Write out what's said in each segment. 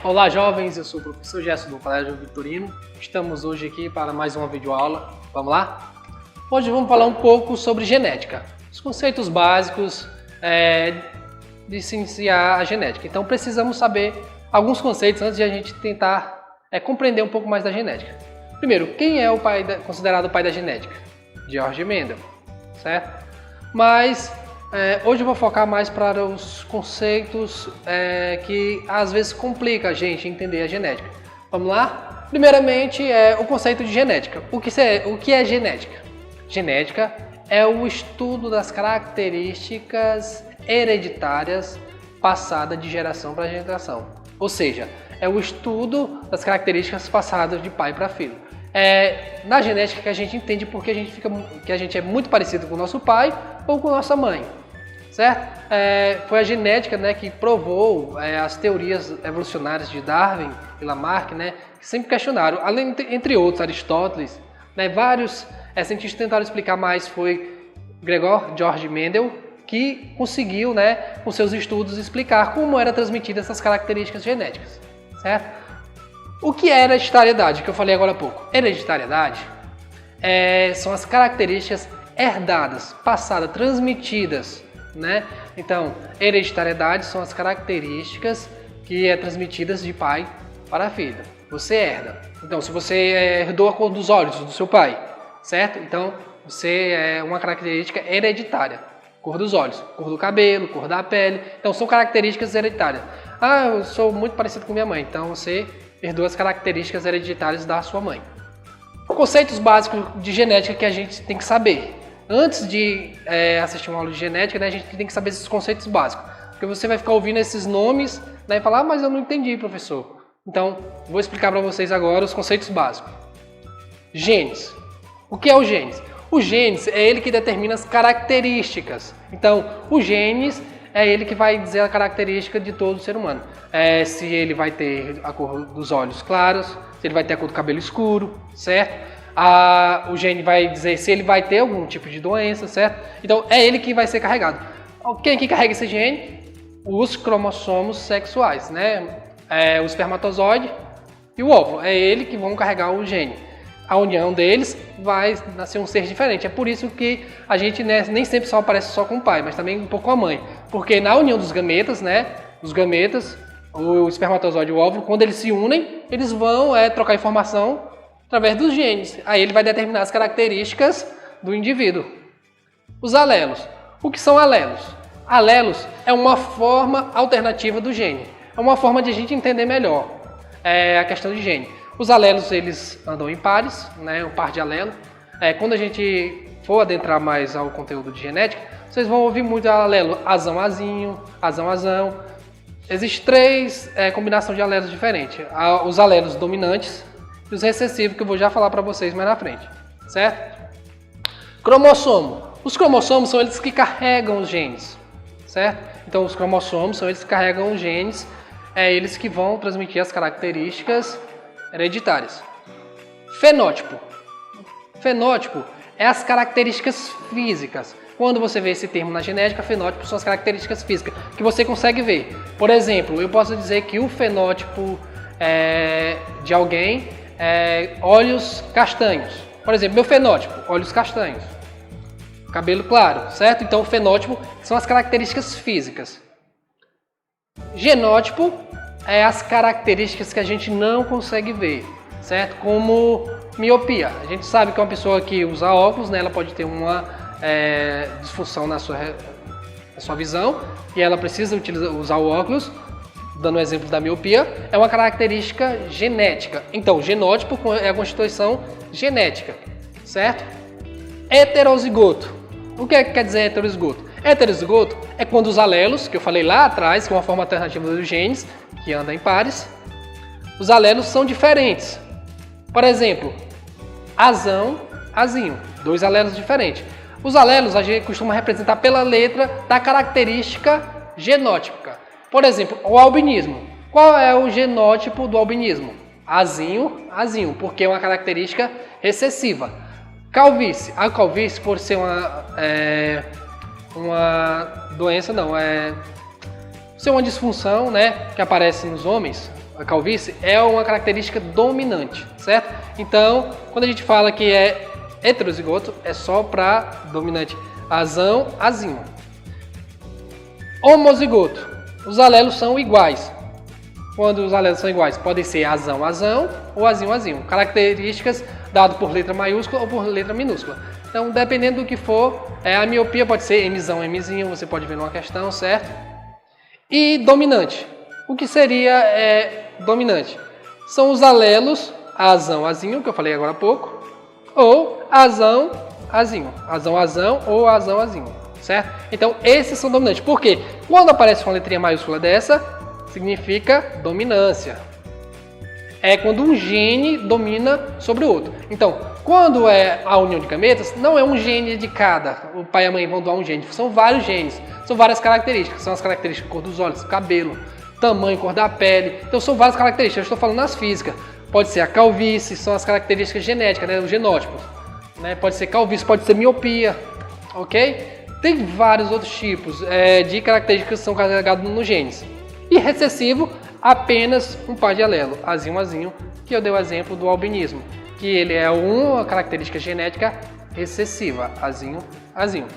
Olá jovens, eu sou o professor Gerson do Colégio Vitorino. Estamos hoje aqui para mais uma videoaula. Vamos lá? Hoje vamos falar um pouco sobre genética, os conceitos básicos de se iniciar a genética. Então precisamos saber alguns conceitos antes de a gente tentar compreender um pouco mais da genética. Primeiro, quem é o pai considerado o pai da genética? George Mendel, certo? Mas hoje eu vou focar mais para os conceitos que às vezes complica a gente entender a genética. Vamos lá? Primeiramente, o conceito de genética. O que é genética? Genética é o estudo das características hereditárias passadas de geração para geração. Ou seja, é o estudo das características passadas de pai para filho. É na genética que a gente entende porque que a gente é muito parecido com o nosso pai ou com a nossa mãe, certo? Foi a genética, que provou as teorias evolucionárias de Darwin e Lamarck, que sempre questionaram, entre outros, Aristóteles, vários cientistas tentaram explicar mais. Foi Gregor George Mendel que conseguiu, com seus estudos, explicar como eram transmitidas essas características genéticas, certo? O que é hereditariedade, que eu falei agora há pouco? Hereditariedade são as características herdadas, passadas, transmitidas, Então, hereditariedade são as características que transmitidas de pai para filho. Você herda. Então, se você herdou a cor dos olhos do seu pai, certo? Então, você é uma característica hereditária. Cor dos olhos, cor do cabelo, cor da pele. Então, são características hereditárias. Ah, eu sou muito parecido com minha mãe. Então, você herdou as características hereditárias da sua mãe. Conceitos básicos de genética que a gente tem que saber. Antes de assistir uma aula de genética, a gente tem que saber esses conceitos básicos. Porque você vai ficar ouvindo esses nomes e falar, mas eu não entendi, professor. Então, vou explicar para vocês agora os conceitos básicos. Genes. O que é o genes? O genes é ele que determina as características. Então, o genes é ele que vai dizer a característica de todo ser humano. Se ele vai ter a cor dos olhos claros, se ele vai ter a cor do cabelo escuro, certo? O gene vai dizer se ele vai ter algum tipo de doença, certo? Então, é ele que vai ser carregado. Quem que carrega esse gene? Os cromossomos sexuais, o espermatozoide e o óvulo. É ele que vão carregar o gene. A união deles vai nascer um ser diferente. É por isso que a gente nem sempre só aparece só com o pai, mas também um pouco com a mãe. Porque na união dos gametas, o espermatozoide e o óvulo, quando eles se unem, eles vão trocar informação através dos genes. Aí ele vai determinar as características do indivíduo. Os alelos. O que são alelos? Alelos é uma forma alternativa do gene. É uma forma de a gente entender melhor a questão de gene. Os alelos, eles andam em pares, um par de alelo. Quando a gente for adentrar mais ao conteúdo de genética, vocês vão ouvir muito alelo azão-azinho, azão-azão. Existem três combinações de alelos diferentes. Os alelos dominantes e os recessivos, que eu vou já falar para vocês mais na frente, certo? Cromossomo. Os cromossomos são eles que carregam os genes, certo? Então, os cromossomos são eles que carregam os genes, eles que vão transmitir as características hereditárias. Fenótipo. Fenótipo é as características físicas. Quando você vê esse termo na genética, fenótipo são as características físicas que você consegue ver. Por exemplo, eu posso dizer que o fenótipo de alguém é olhos castanhos. Por exemplo, meu fenótipo, olhos castanhos. Cabelo claro, certo? Então, o fenótipo são as características físicas. Genótipo é as características que a gente não consegue ver, certo? Como miopia. A gente sabe que uma pessoa que usa óculos, ela pode ter uma disfunção na sua visão e ela precisa usar o óculos. Dando o exemplo da miopia, é uma característica genética. Então, genótipo é a constituição genética, certo? Heterozigoto. O que quer dizer heterozigoto? Heterozigoto é quando os alelos, que eu falei lá atrás, que é uma forma alternativa dos genes, que anda em pares, os alelos são diferentes. Por exemplo, azão, azinho, dois alelos diferentes. Os alelos a gente costuma representar pela letra da característica genótica. Por exemplo, o albinismo. Qual é o genótipo do albinismo? Azinho, azinho, porque é uma característica recessiva. Calvície. A calvície, por ser uma doença, ser uma disfunção, que aparece nos homens, a calvície, é uma característica dominante, certo? Então, quando a gente fala que é heterozigoto, é só para dominante azão, azinho. Homozigoto, os alelos são iguais. Quando os alelos são iguais, podem ser azão, azão ou azinho, azinho. Características dadas por letra maiúscula ou por letra minúscula. Então, dependendo do que for, a miopia pode ser Mzão, Mzinho, você pode ver numa questão, certo? E dominante. O que seria dominante? São os alelos azão, azinho, que eu falei agora há pouco, ou azão, azinho. Azão, azão ou azão, azinho, certo? Então, esses são dominantes. Por quê? Quando aparece uma letrinha maiúscula dessa, significa dominância. É quando um gene domina sobre o outro. Então, quando é a união de gametas, não é um gene de cada. O pai e a mãe vão doar um gene. São vários genes. São várias características. São as características cor dos olhos, cabelo, tamanho, cor da pele. Então, são várias características. Eu estou falando nas físicas. Pode ser a calvície, são as características genéticas, né, os genótipos. Né? Pode ser calvície, pode ser miopia. Ok? Tem vários outros tipos de características que são carregadas nos genes. E recessivo, apenas um par de alelo, azinho, azinho, que eu dei o exemplo do albinismo, que ele é uma característica genética recessiva, azinho, azinho.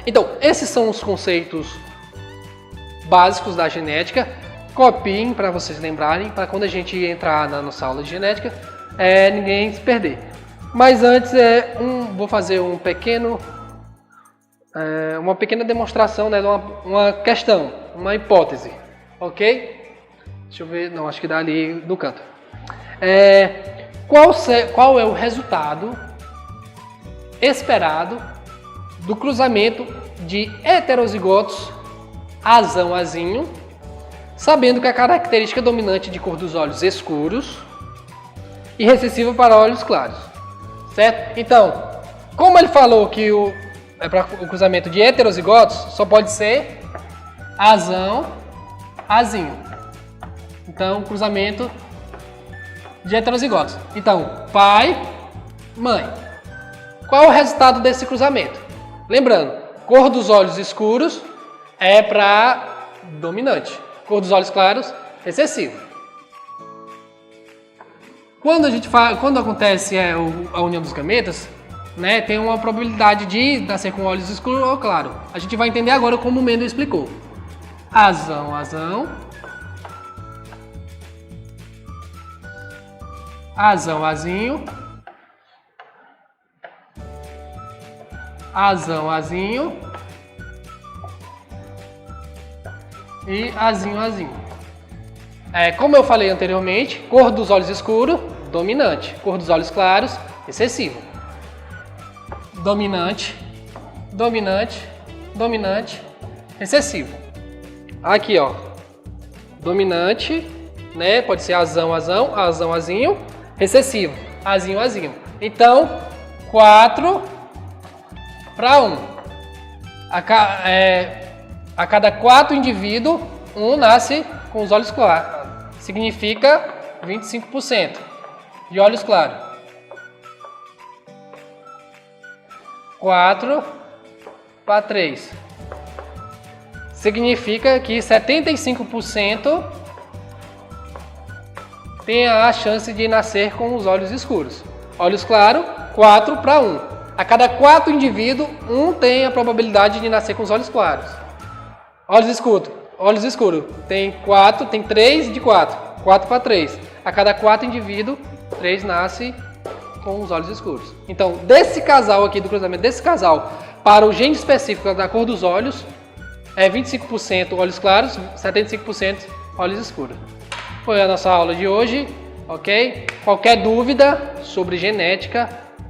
Então, esses são os conceitos básicos da genética. Copiem para vocês lembrarem, para quando a gente entrar na nossa aula de genética, ninguém se perder. Mas antes, vou fazer uma pequena demonstração, né, de uma questão, uma hipótese. Ok? Deixa eu ver, não, acho que dá ali no canto. Qual é o resultado esperado do cruzamento de heterozigotos azão, azinho, sabendo que a característica dominante de cor dos olhos escuros e recessiva para olhos claros, certo? Então, como ele falou que para o cruzamento de heterozigotos só pode ser azão, azinho. Então, cruzamento de heterozigotos. Então, pai, mãe. Qual é o resultado desse cruzamento? Lembrando, cor dos olhos escuros é para dominante. Cor dos olhos claros, recessivo. Quando acontece a união dos gametas, né, tem uma probabilidade de nascer com olhos escuros ou claro. A gente vai entender agora como o Mendel explicou. Azão, azão. Azão, azinho. Azão, azinho. E azinho, azinho. Como eu falei anteriormente, cor dos olhos escuros, dominante. Cor dos olhos claros, recessivo. Dominante, dominante, dominante, recessivo. Aqui, ó, dominante, né? Pode ser azão, azão, azão, azinho, recessivo, azinho, azinho. Então, 4 para 1. A cada 4 indivíduos, um nasce com os olhos claros. Significa 25% de olhos claros. 4 para 3. Significa que 75% tem a chance de nascer com os olhos escuros. Olhos claros, 4 para 1. A cada 4 indivíduos, um tem a probabilidade de nascer com os olhos claros. Olhos escuros. Tem 3 de 4. 4 para 3. A cada 4 indivíduos, 3 nasce com os olhos escuros. Então, desse casal aqui, do cruzamento desse casal, para o gene específico da cor dos olhos, 25% olhos claros, 75% olhos escuros. Foi a nossa aula de hoje, ok? Qualquer dúvida sobre genética,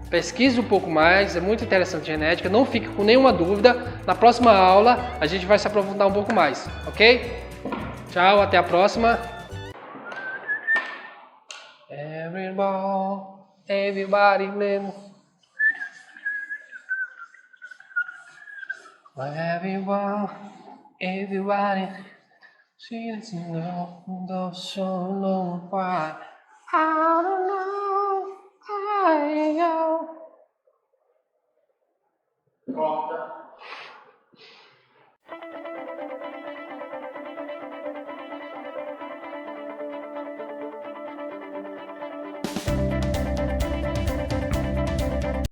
pesquise um pouco mais, é muito interessante genética, não fique com nenhuma dúvida. Na próxima aula a gente vai se aprofundar um pouco mais, ok? Tchau, até a próxima. Everybody live. Everybody, she's no solo why. I don't know. Corta.